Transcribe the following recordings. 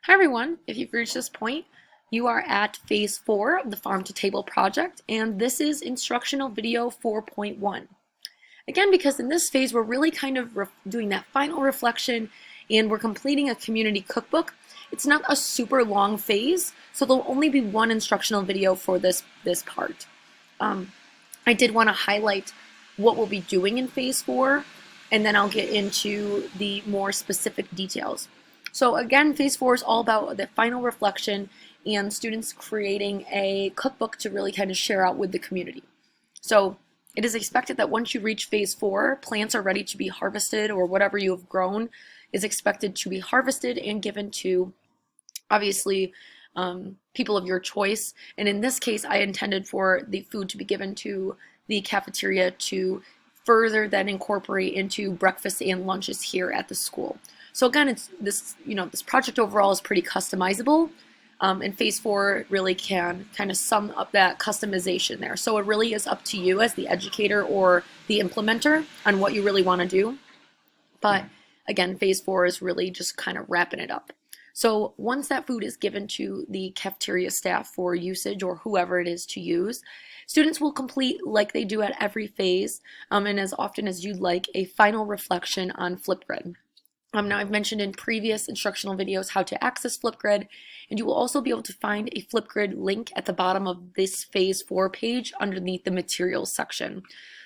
Hi everyone, if you've reached this point, you are at phase 4 of the Farm to Table project, and this is instructional video 4.1. Again, because in this phase we're really kind of doing that final reflection and we're completing a community cookbook. It's not a super long phase, so there'll only be one instructional video for this part. I did want to highlight what we'll be doing in phase 4, and then I'll get into the more specific details. So again, phase 4 is all about the final reflection and students creating a cookbook to really kind of share out with the community. So it is expected that once you reach phase 4, plants are ready to be harvested, or whatever you have grown is expected to be harvested and given to, obviously, people of your choice. And in this case, I intended for the food to be given to the cafeteria to further then incorporate into breakfast and lunches here at the school. So again, it's this project overall is pretty customizable, and phase 4 really can kind of sum up that customization there. So it really is up to you as the educator or the implementer on what you really want to do. But again, phase 4 is really just kind of wrapping it up. So once that food is given to the cafeteria staff for usage, or whoever it is to use, students will complete, like they do at every phase, and as often as you'd like, a final reflection on Flipgrid. Now, I've mentioned in previous instructional videos how to access Flipgrid, and you will also be able to find a Flipgrid link at the bottom of this phase 4 page underneath the materials section.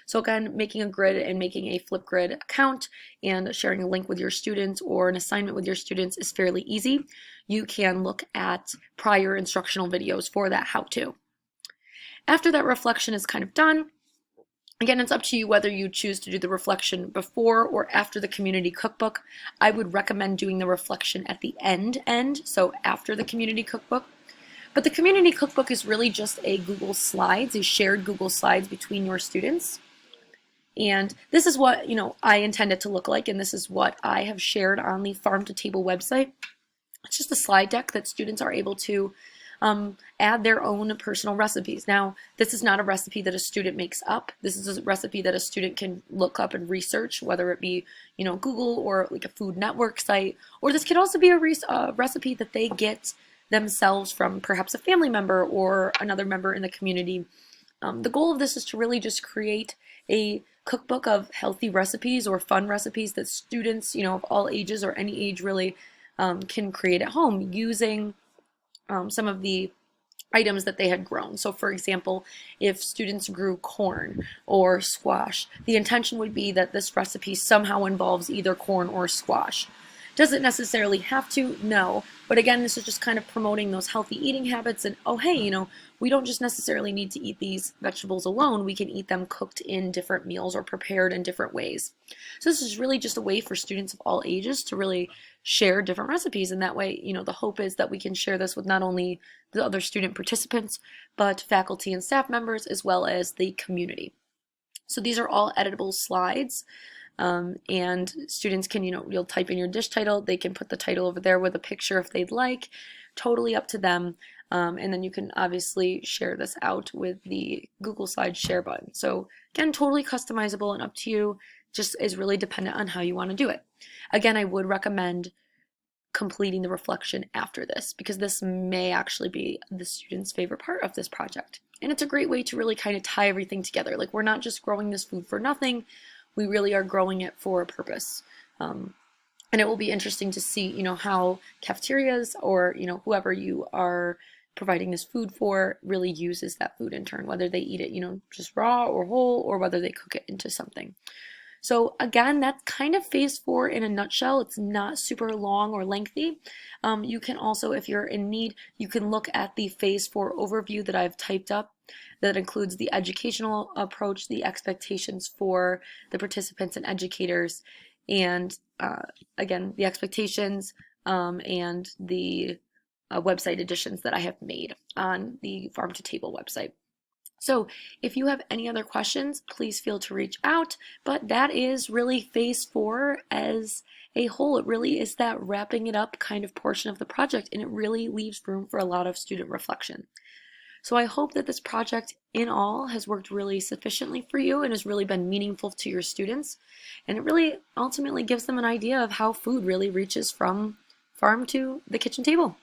So again, making a grid and making a Flipgrid account and sharing a link with your students or an assignment with your students is fairly easy. You can look at prior instructional videos for that how-to. After that reflection is kind of done, again, it's up to you whether you choose to do the reflection before or after the community cookbook. I would recommend doing the reflection at the end, so after the community cookbook. But the community cookbook is really just a Google Slides, a shared Google Slides between your students. And this is what I intend it to look like, and this is what I have shared on the Farm to Table website. It's just a slide deck that students are able to add their own personal recipes. Now, this is not a recipe that a student makes up. This is a recipe that a student can look up and research, whether it be Google or like a Food Network site, or this could also be a recipe that they get themselves from perhaps a family member or another member in the community. The goal of this is to really just create a cookbook of healthy recipes or fun recipes that students, of all ages or any age really, can create at home using some of the items that they had grown. So for example, if students grew corn or squash, the intention would be that this recipe somehow involves either corn or squash. Does it necessarily have to? No. But again, this is just kind of promoting those healthy eating habits, and oh hey, we don't just necessarily need to eat these vegetables alone. We can eat them cooked in different meals or prepared in different ways. So this is really just a way for students of all ages to really share different recipes, and that way, the hope is that we can share this with not only the other student participants, but faculty and staff members, as well as the community. So these are all editable slides. And students can, you'll type in your dish title, they can put the title over there with a picture if they'd like, totally up to them. And then you can obviously share this out with the Google Slides share button. So again, totally customizable and up to you, just is really dependent on how you want to do it. Again, I would recommend completing the reflection after this, because this may actually be the student's favorite part of this project. And it's a great way to really kind of tie everything together. Like, we're not just growing this food for nothing. We really are growing it for a purpose. And it will be interesting to see, how cafeterias or, whoever you are providing this food for really uses that food in turn, whether they eat it, just raw or whole, or whether they cook it into something. So again, that's kind of phase 4 in a nutshell. It's not super long or lengthy. You can also, if you're in need, you can look at the phase 4 overview that I've typed up. That includes the educational approach, the expectations for the participants and educators, and again, the expectations and the website additions that I have made on the Farm to Table website. So if you have any other questions, please feel to reach out, but that is really phase 4 as a whole. It really is that wrapping it up kind of portion of the project, and it really leaves room for a lot of student reflection. So I hope that this project in all has worked really sufficiently for you and has really been meaningful to your students. And it really ultimately gives them an idea of how food really reaches from farm to the kitchen table.